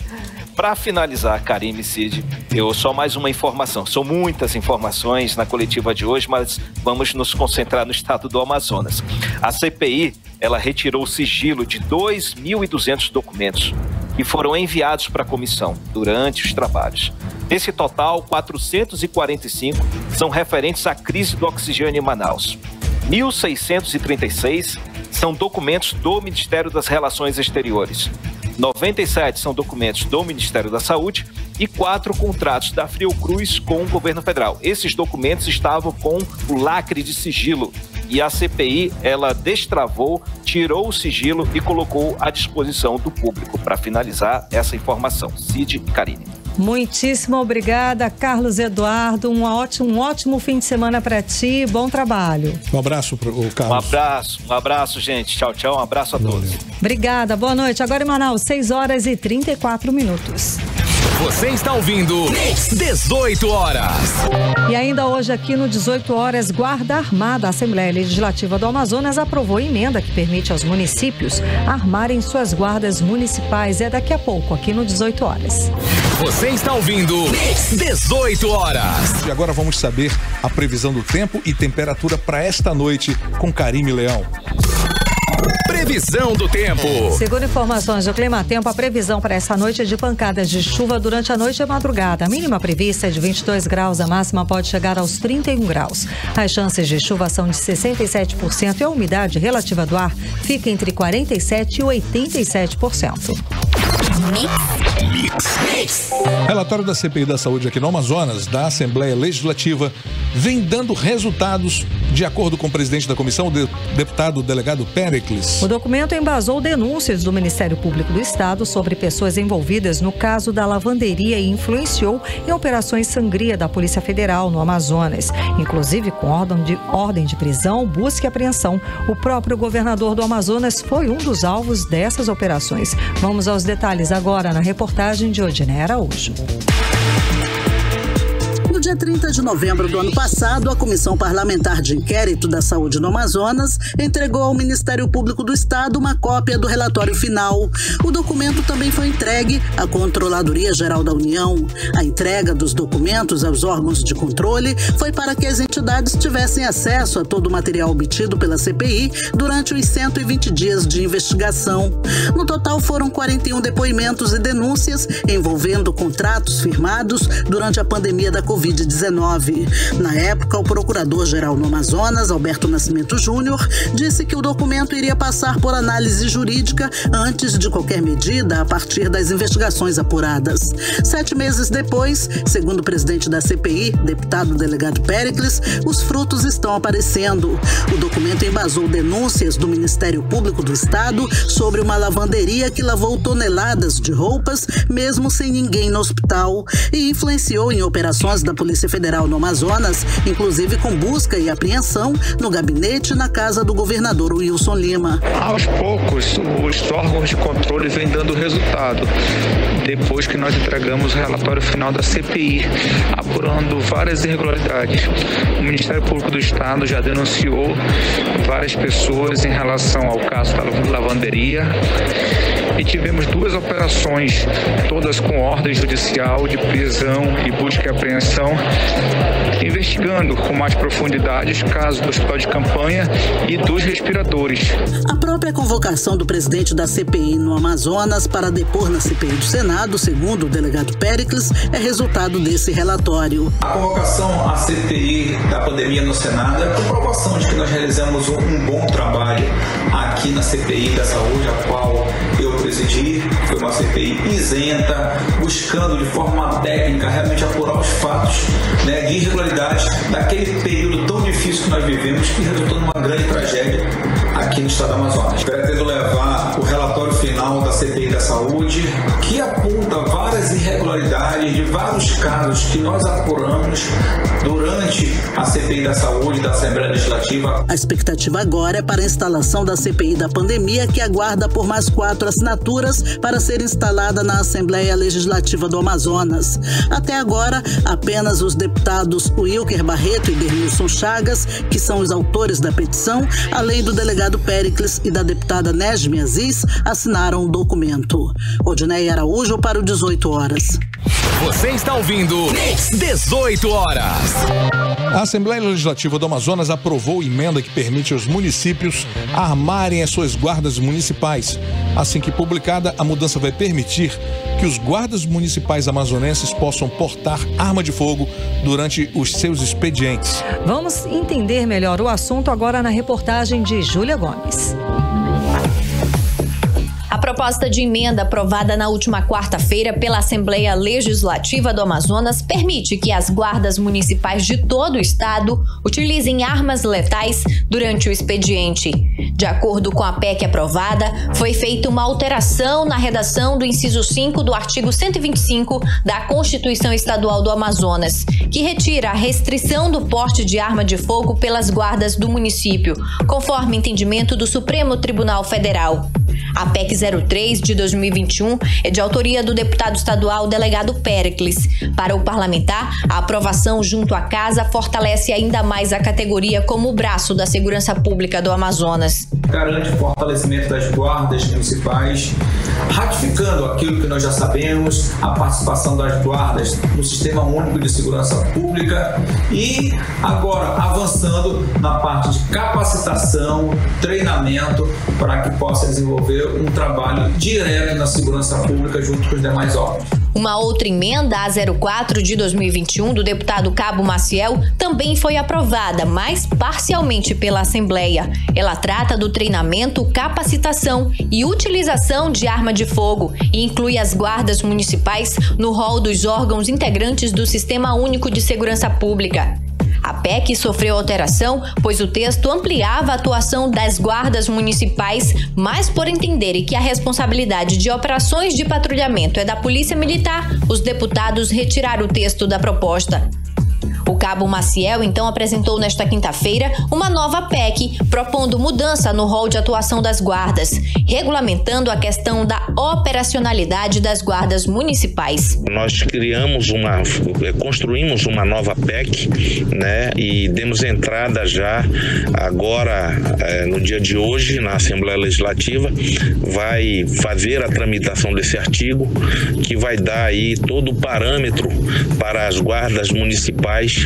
Para finalizar, Karine, Cid, só mais uma informação. São muitas informações na coletiva de hoje, mas vamos nos concentrar no estado do Amazonas. A CPI, ela retirou o sigilo de 2.200 documentos que foram enviados para a comissão durante os trabalhos. Desse total, 445 são referentes à crise do oxigênio em Manaus. 1.636 são documentos do Ministério das Relações Exteriores. 97 são documentos do Ministério da Saúde e 4 contratos da Fiocruz com o governo federal. Esses documentos estavam com o lacre de sigilo e a CPI, ela destravou, tirou o sigilo e colocou à disposição do público. Para finalizar essa informação, Cid e Karine. Muitíssimo obrigada, Carlos Eduardo. Um ótimo fim de semana para ti. Bom trabalho. Um abraço para o Carlos. Um abraço, gente. Tchau. Um abraço a todos. Obrigada. Boa noite. Agora em Manaus, 6h34. Você está ouvindo 18 horas. E ainda hoje aqui no 18 horas, Guarda Armada, a Assembleia Legislativa do Amazonas aprovou emenda que permite aos municípios armarem suas guardas municipais. É daqui a pouco, aqui no 18 horas. Você está ouvindo 18 horas. E agora vamos saber a previsão do tempo e temperatura para esta noite com Karime Leão. Previsão do tempo. Segundo informações do Climatempo, a previsão para essa noite é de pancadas de chuva durante a noite e a madrugada. A mínima prevista é de 22 graus, a máxima pode chegar aos 31 graus. As chances de chuva são de 67% e a umidade relativa do ar fica entre 47% e 87%. Relatório da CPI da Saúde aqui no Amazonas, da Assembleia Legislativa, vem dando resultados De acordo com o presidente da comissão, o deputado delegado Péricles. O documento embasou denúncias do Ministério Público do Estado sobre pessoas envolvidas no caso da lavanderia e influenciou em operações sangria da Polícia Federal no Amazonas, inclusive com ordem de prisão, busca e apreensão. O próprio governador do Amazonas foi um dos alvos dessas operações. Vamos aos detalhes agora na reportagem de Odiné Araújo. No dia 30 de novembro do ano passado, a Comissão Parlamentar de Inquérito da Saúde no Amazonas entregou ao Ministério Público do Estado uma cópia do relatório final. O documento também foi entregue à Controladoria Geral da União. A entrega dos documentos aos órgãos de controle foi para que as entidades tivessem acesso a todo o material obtido pela CPI durante os 120 dias de investigação. No total, foram 41 depoimentos e denúncias envolvendo contratos firmados durante a pandemia da Covid-19. Na época, o procurador-geral no Amazonas, Alberto Nascimento Júnior, disse que o documento iria passar por análise jurídica antes de qualquer medida a partir das investigações apuradas. 7 meses depois, segundo o presidente da CPI, deputado delegado Péricles, os frutos estão aparecendo. O documento embasou denúncias do Ministério Público do Estado sobre uma lavanderia que lavou toneladas de roupas, mesmo sem ninguém no hospital, e influenciou em operações da Polícia Federal no Amazonas, inclusive com busca e apreensão no gabinete e na casa do governador Wilson Lima. Aos poucos, os órgãos de controle vêm dando resultado. Depois que nós entregamos o relatório final da CPI, apurando várias irregularidades. O Ministério Público do Estado já denunciou várias pessoas em relação ao caso da lavanderia. E tivemos 2 operações, todas com ordem judicial de prisão e busca e apreensão, investigando com mais profundidade os casos do hospital de campanha e dos respiradores. A própria convocação do presidente da CPI no Amazonas para depor na CPI do Senado, segundo o delegado Péricles, é resultado desse relatório. A convocação à CPI da pandemia no Senado é a comprovação de que nós realizamos um bom trabalho aqui na CPI da saúde, a qual eu presidi. Foi uma CPI isenta, buscando de forma técnica realmente apurar os fatos, de irregularidades daquele período tão difícil que nós vivemos, que resultou numa grande tragédia aqui no estado do Amazonas. Pretendo levar o relatório final da CPI da saúde, que aponta várias irregularidades de vários casos que nós apuramos durante a CPI da saúde da Assembleia Legislativa. A expectativa agora é para a instalação da CPI da pandemia, que aguarda por mais 4 assinaturas para ser instalada na Assembleia Legislativa do Amazonas. Até agora, apenas os deputados Wilker Barreto e Denilson Chagas, que são os autores da petição, além do delegado Péricles e da deputada Nesme Aziz, assinaram o documento. Odiné Araújo para o 18 horas. Você está ouvindo 18 horas. A Assembleia Legislativa do Amazonas aprovou emenda que permite aos municípios armarem as suas guardas municipais. Assim que publicada, a mudança vai permitir que os guardas municipais amazonenses possam portar arma de fogo durante os seus expedientes. Vamos entender melhor o assunto agora na reportagem de Júlia Gomes. A proposta de emenda aprovada na última quarta-feira pela Assembleia Legislativa do Amazonas permite que as guardas municipais de todo o estado utilizem armas letais durante o expediente. De acordo com a PEC aprovada, foi feita uma alteração na redação do inciso 5 do artigo 125 da Constituição Estadual do Amazonas, que retira a restrição do porte de arma de fogo pelas guardas do município, conforme entendimento do Supremo Tribunal Federal. A PEC 03 de 2021 é de autoria do deputado estadual delegado Péricles. Para o parlamentar, a aprovação junto à Casa fortalece ainda mais a categoria como o braço da segurança pública do Amazonas. Garante o fortalecimento das guardas municipais, ratificando aquilo que nós já sabemos, a participação das guardas no Sistema Único de Segurança Pública e agora avançando na parte de capacitação, treinamento, para que possa desenvolver um trabalho direto na segurança pública junto com os demais órgãos. Uma outra emenda, a 04 de 2021, do deputado Cabo Maciel, também foi aprovada, mas parcialmente pela Assembleia. Ela trata do treinamento, capacitação e utilização de arma de fogo e inclui as guardas municipais no rol dos órgãos integrantes do Sistema Único de Segurança Pública. A PEC sofreu alteração, pois o texto ampliava a atuação das guardas municipais, mas por entenderem que a responsabilidade de operações de patrulhamento é da Polícia Militar, os deputados retiraram o texto da proposta. O cabo Maciel, então, apresentou nesta quinta-feira uma nova PEC, propondo mudança no rol de atuação das guardas, regulamentando a questão da operacionalidade das guardas municipais. Nós construímos uma nova PEC, né, e demos entrada já agora, no dia de hoje, na Assembleia Legislativa, vai fazer a tramitação desse artigo, que vai dar aí todo o parâmetro para as guardas municipais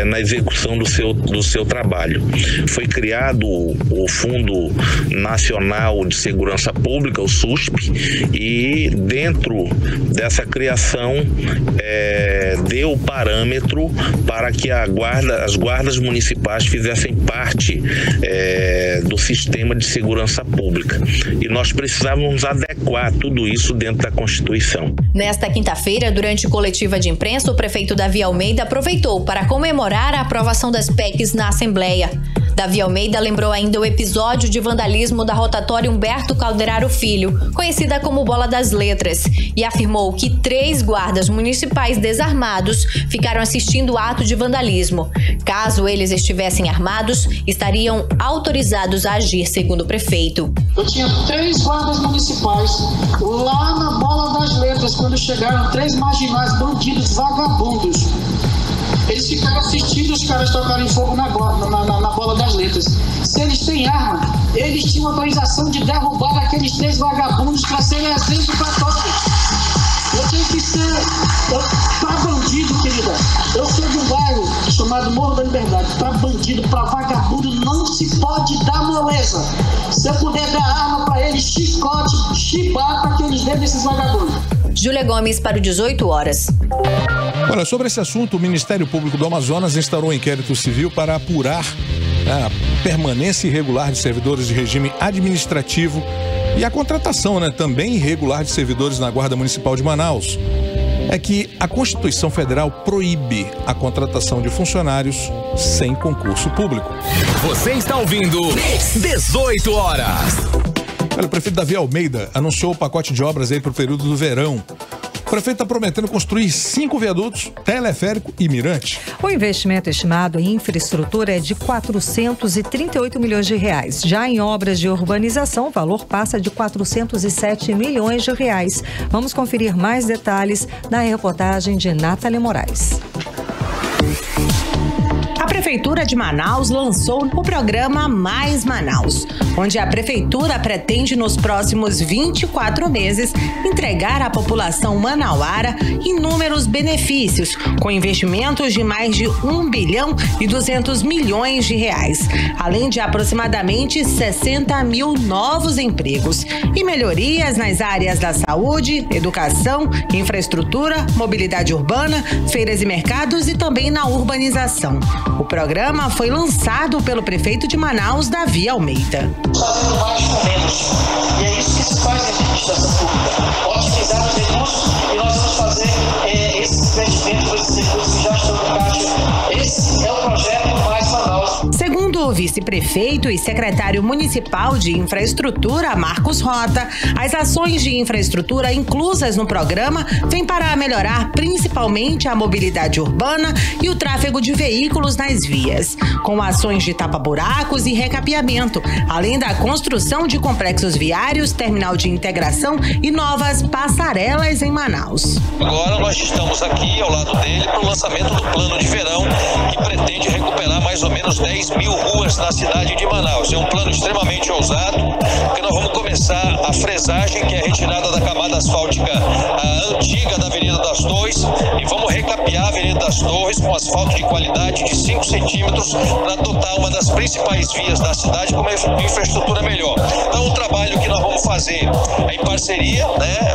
na execução do seu trabalho. Foi criado o Fundo Nacional de Segurança Pública, o SUSP, e dentro dessa criação deu parâmetro para que as guardas municipais fizessem parte do sistema de segurança pública. E nós precisávamos adequar tudo isso dentro da Constituição. Nesta quinta-feira, durante coletiva de imprensa, o prefeito Davi Almeida aproveitou para comemorar a aprovação das PECs na Assembleia. Davi Almeida lembrou ainda o episódio de vandalismo da rotatória Humberto Calderaro Filho, conhecida como Bola das Letras, e afirmou que 3 guardas municipais desarmados ficaram assistindo o ato de vandalismo. Caso eles estivessem armados, estariam autorizados a agir, segundo o prefeito. Eu tinha 3 guardas municipais lá na Bola das Letras, quando chegaram 3 marginais bandidos vagabundos. Eles ficaram assistindo os caras tocarem fogo na Bola das Letras. Se eles têm arma, eles tinham autorização de derrubar aqueles 3 vagabundos para serem exemplo para todos. Eu tenho que ser para bandido, querida. Eu sou de um bairro chamado Morro da Liberdade. Para bandido, para vagabundo, não se pode dar moleza. Se eu puder dar arma para eles, chicote, chibata para que eles dêem desses vagabundos. Júlia Gomes para o 18 horas. Olha, sobre esse assunto, o Ministério Público do Amazonas instaurou um inquérito civil para apurar a permanência irregular de servidores de regime administrativo e a contratação, também irregular de servidores na Guarda Municipal de Manaus. É que a Constituição Federal proíbe a contratação de funcionários sem concurso público. Você está ouvindo 18 horas. Olha, o prefeito Davi Almeida anunciou o pacote de obras aí para o período do verão. O prefeito está prometendo construir 5 viadutos, teleférico e mirante. O investimento estimado em infraestrutura é de 438 milhões de reais. Já em obras de urbanização, o valor passa de 407 milhões de reais. Vamos conferir mais detalhes na reportagem de Nathalie Moraes. A Prefeitura de Manaus lançou o programa Mais Manaus, onde a Prefeitura pretende nos próximos 24 meses entregar à população manauara inúmeros benefícios, com investimentos de mais de 1 bilhão e 200 milhões de reais, além de aproximadamente 60 mil novos empregos e melhorias nas áreas da saúde, educação, infraestrutura, mobilidade urbana, feiras e mercados e também na urbanização. O programa foi lançado pelo prefeito de Manaus, Davi Almeida. Fazendo mais com menos. E é isso que se faz em administração pública. Otimizar os recursos e nós vamos fazer esses investimentos, esses recursos que já estão no caixa. Esse é o projeto Mais Manaus. Segundo o vice-prefeito e secretário municipal de infraestrutura, Marcos Rota, as ações de infraestrutura inclusas no programa vêm para melhorar principalmente a mobilidade urbana e o tráfego de veículos nas vias, com ações de tapa-buracos e recapeamento, além da construção de complexos viários, terminal de integração e novas passarelas em Manaus. Agora nós estamos aqui ao lado dele para o lançamento do plano de verão, que pretende recuperar mais ou menos 10 mil ruas na cidade de Manaus. É um plano extremamente ousado, porque nós vamos começar a fresagem, que é a retirada da camada asfáltica antiga da Avenida das Torres, e vamos recapear a Avenida das Torres com asfalto de qualidade de 5 centímetros para dotar uma das principais vias da cidade com uma infraestrutura melhor. Então, um trabalho que nós vamos fazer em parceria,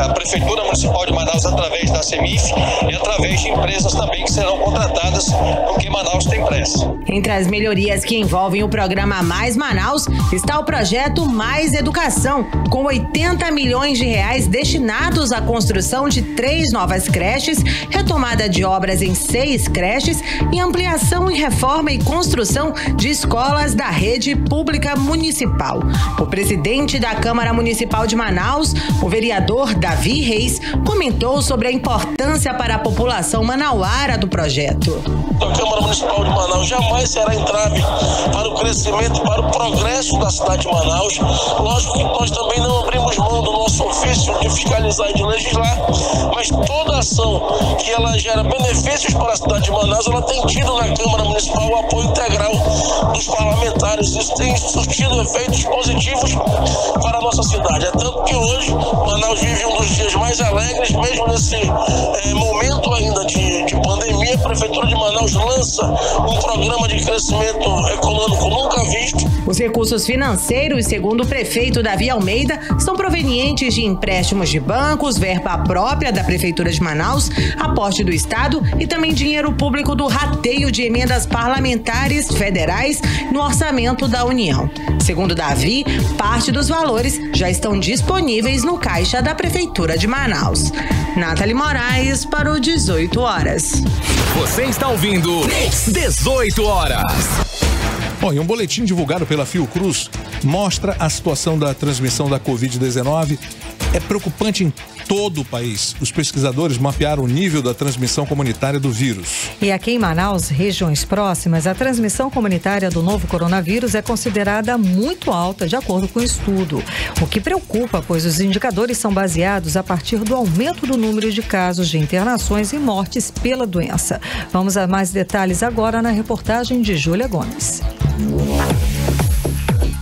a Prefeitura Municipal de Manaus, através da CEMIF e através de empresas também que serão contratadas, porque Manaus tem pressa. Entre as melhorias que envolvem o programa Mais Manaus está o projeto Mais Educação, com 80 milhões de reais destinados à construção de 3 novas creches, retomada de obras em 6 creches e ampliação e reforma e construção de escolas da rede pública municipal. O presidente da Câmara Municipal de Manaus, o vereador Davi Reis, comentou sobre a importância para a população manauara do projeto. A Câmara Municipal de Manaus jamais será entrave para o crescimento, para o progresso da cidade de Manaus. Lógico que nós também não abrimos mão do nosso ofício de fiscalizar e de legislar, mas toda ação que ela gera benefícios para a cidade de Manaus, ela tem tido na Câmara Municipal o apoio integral dos parlamentares. Isso tem surtido efeitos positivos para a nossa cidade. É tanto que hoje Manaus vive um dos dias mais alegres, mesmo nesse momento ainda de pandemia. A Prefeitura de Manaus lança um programa de crescimento econômico nunca visto. Os recursos financeiros, segundo o prefeito Davi Almeida, são provenientes de empréstimos de bancos, verba própria da Prefeitura de Manaus, aporte do Estado e também dinheiro público do rateio de emendas parlamentares federais no orçamento da União. Segundo Davi, parte dos valores já estão disponíveis no caixa da Prefeitura de Manaus. Nathalie Moraes para o 18 horas. Você está ouvindo 18 horas. Bom, e um boletim divulgado pela Fiocruz mostra a situação da transmissão da Covid-19. É preocupante em todo o país. Os pesquisadores mapearam o nível da transmissão comunitária do vírus. E aqui em Manaus, regiões próximas, a transmissão comunitária do novo coronavírus é considerada muito alta, de acordo com o estudo. O que preocupa, pois os indicadores são baseados a partir do aumento do número de casos de internações e mortes pela doença. Vamos a mais detalhes agora na reportagem de Júlia Gomes.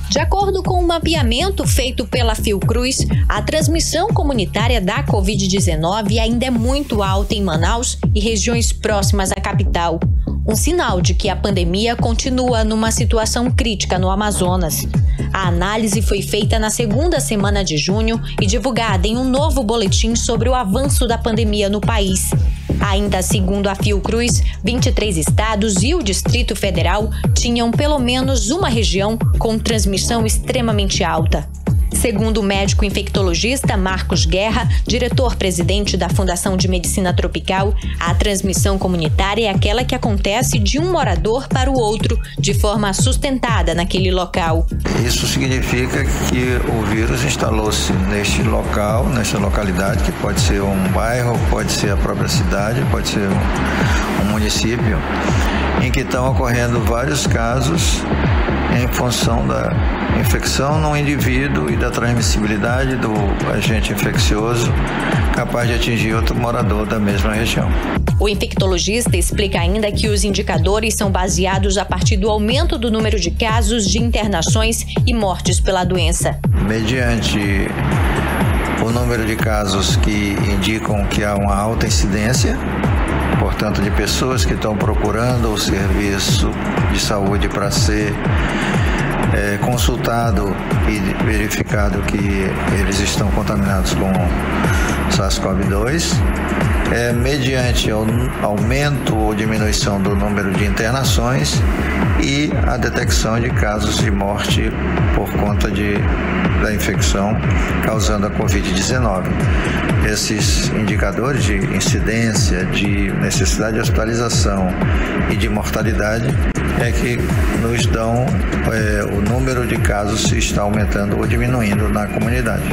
De acordo com o mapeamento feito pela Fiocruz, a transmissão comunitária da Covid-19 ainda é muito alta em Manaus e regiões próximas à capital. Um sinal de que a pandemia continua numa situação crítica no Amazonas. A análise foi feita na segunda semana de junho e divulgada em um novo boletim sobre o avanço da pandemia no país. Ainda segundo a Fiocruz, 23 estados e o Distrito Federal tinham pelo menos uma região com transmissão extremamente alta. Segundo o médico infectologista Marcos Guerra, diretor-presidente da Fundação de Medicina Tropical, a transmissão comunitária é aquela que acontece de um morador para o outro, de forma sustentada naquele local. Isso significa que o vírus instalou-se neste local, nesta localidade, que pode ser um bairro, pode ser a própria cidade, pode ser um município, em que estão ocorrendo vários casos em função da infecção no indivíduo e da transmissibilidade do agente infeccioso capaz de atingir outro morador da mesma região. O infectologista explica ainda que os indicadores são baseados a partir do aumento do número de casos de internações e mortes pela doença. Mediante o número de casos que indicam que há uma alta incidência, portanto, de pessoas que estão procurando o serviço de saúde para ser consultado e verificado que eles estão contaminados com SARS-CoV-2, mediante aumento ou diminuição do número de internações e a detecção de casos de morte por conta da infecção causando a Covid-19. Esses indicadores de incidência, de necessidade de hospitalização e de mortalidade é que nos dão o número de casos se está aumentando ou diminuindo na comunidade.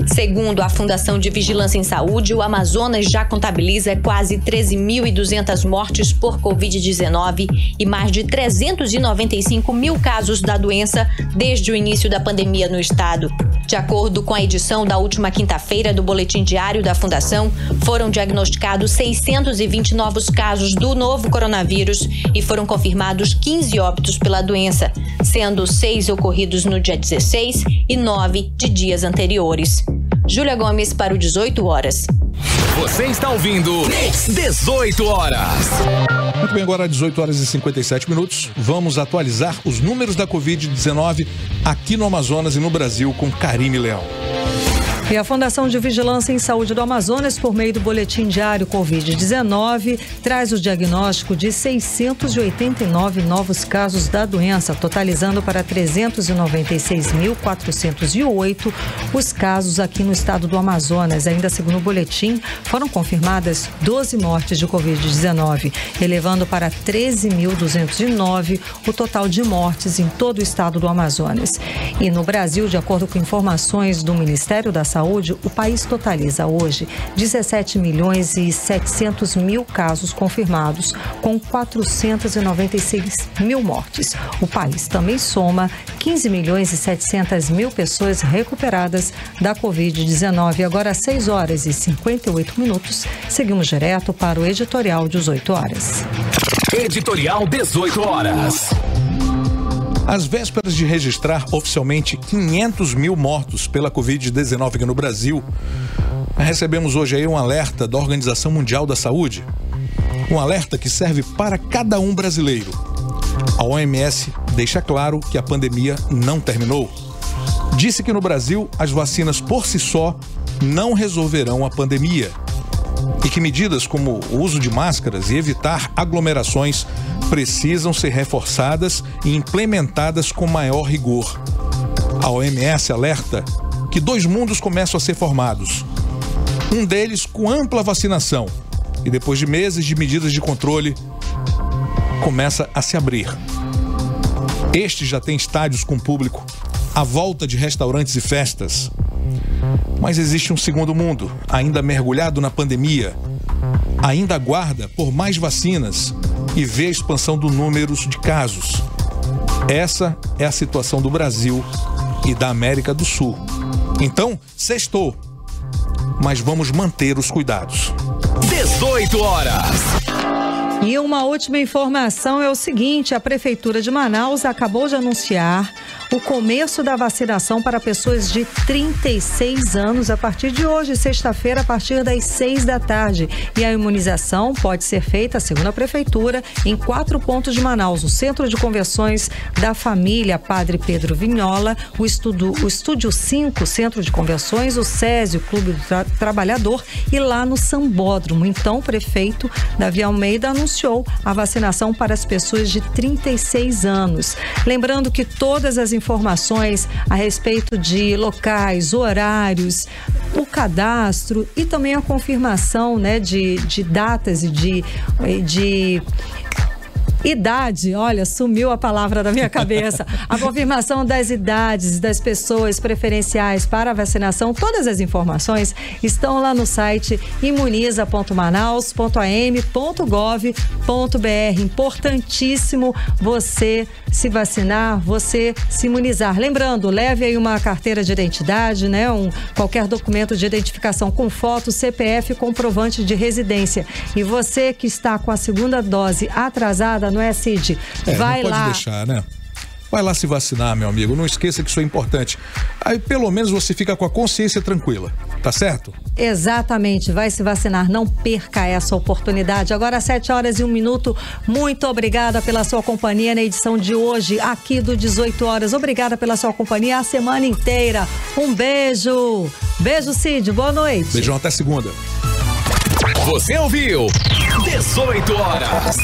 Segundo a Fundação de Vigilância em Saúde, o Amazonas já contabiliza quase 13.200 mortes por Covid-19 e mais de 395 mil casos da doença desde o início da pandemia no estado. De acordo com a edição da última quinta-feira do Boletim Diário da Fundação, foram diagnosticados 620 novos casos do novo coronavírus e foram confirmados 15 óbitos pela doença, sendo 6 ocorridos no dia 16 e 9 de dias anteriores. Júlia Gomes para o 18 horas. Você está ouvindo 18 horas. Muito bem, agora 18 horas e 57 minutos. Vamos atualizar os números da Covid-19 aqui no Amazonas e no Brasil com Karine Leão. E a Fundação de Vigilância em Saúde do Amazonas, por meio do Boletim Diário Covid-19, traz o diagnóstico de 689 novos casos da doença, totalizando para 396.408 os casos aqui no estado do Amazonas. Ainda segundo o boletim, foram confirmadas 12 mortes de Covid-19, elevando para 13.209 o total de mortes em todo o estado do Amazonas. E no Brasil, de acordo com informações do Ministério da Saúde, o país totaliza hoje 17.700.000 casos confirmados, com 496.000 mortes. O país também soma 15.700.000 pessoas recuperadas da Covid-19. Agora, às 6h58, seguimos direto para o editorial 18 horas. Editorial 18 horas. Às vésperas de registrar oficialmente 500.000 mortos pela Covid-19 aqui no Brasil, recebemos hoje aí um alerta da Organização Mundial da Saúde. Um alerta que serve para cada um brasileiro. A OMS deixa claro que a pandemia não terminou. Disse que no Brasil as vacinas por si só não resolverão a pandemia e que medidas como o uso de máscaras e evitar aglomerações precisam ser reforçadas e implementadas com maior rigor. A OMS alerta que 2 mundos começam a ser formados. Um deles com ampla vacinação e depois de meses de medidas de controle começa a se abrir. Este já tem estádios com público, a volta de restaurantes e festas. Mas existe um segundo mundo, ainda mergulhado na pandemia, ainda aguarda por mais vacinas e vê a expansão do número de casos. Essa é a situação do Brasil e da América do Sul. Então, sextou, mas vamos manter os cuidados. 18 horas. E uma última informação é o seguinte: a Prefeitura de Manaus acabou de anunciar o começo da vacinação para pessoas de 36 anos a partir de hoje, sexta-feira, a partir das 6 da tarde. E a imunização pode ser feita, segundo a Prefeitura, em 4 pontos de Manaus: o Centro de Convenções da Família Padre Pedro Vinhola, o Estúdio 5, Centro de Convenções, o SESI, o Clube do Trabalhador, e lá no Sambódromo. Então, o prefeito Davi Almeida anunciou a vacinação para as pessoas de 36 anos. Lembrando que todas as informações a respeito de locais, horários, o cadastro e também a confirmação, né, de datas e de idade, olha, sumiu a palavra da minha cabeça. A confirmação das idades das pessoas preferenciais para a vacinação, todas as informações estão lá no site imuniza.manaus.am.gov.br. Importantíssimo você se vacinar, você se imunizar. Lembrando, leve aí uma carteira de identidade, né? Qualquer documento de identificação com foto, CPF, comprovante de residência. E você que está com a segunda dose atrasada, não é, Cid? Vai não pode lá. deixar, né? Vai lá se vacinar, meu amigo. Não esqueça que isso é importante. Aí pelo menos você fica com a consciência tranquila, tá certo? Exatamente, vai se vacinar, não perca essa oportunidade. Agora 7h01. Muito obrigada pela sua companhia na edição de hoje aqui do 18 horas. Obrigada pela sua companhia a semana inteira. Um beijo. Beijo, Cid. Boa noite. Beijão, até segunda. Você ouviu 18 horas.